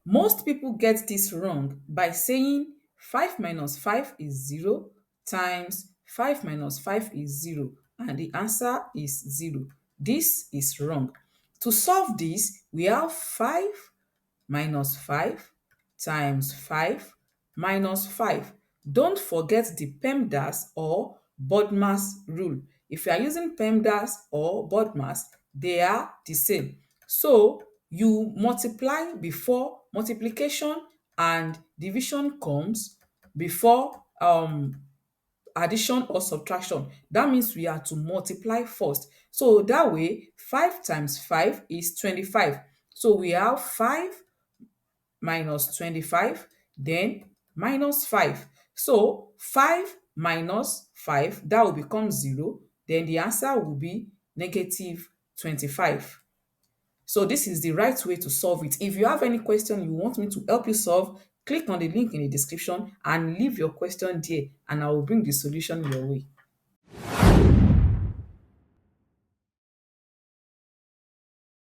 Most people get this wrong by saying 5 minus 5 is 0 times 5 minus 5 is 0 and the answer is 0. This is wrong. To solve this, we have 5 minus 5 times 5 minus 5. Don't forget the PEMDAS or BODMAS rule. If you are using PEMDAS or BODMAS, they are the same. So you multiply before multiplication and division comes before addition or subtraction. That means we are to multiply first. So that way 5 times 5 is 25. So we have 5 minus 25, then minus 5. So 5 minus 5, that will become 0. Then the answer will be negative 25. So this is the right way to solve it. If you have any question you want me to help you solve, click on the link in the description and leave your question there and I will bring the solution your way.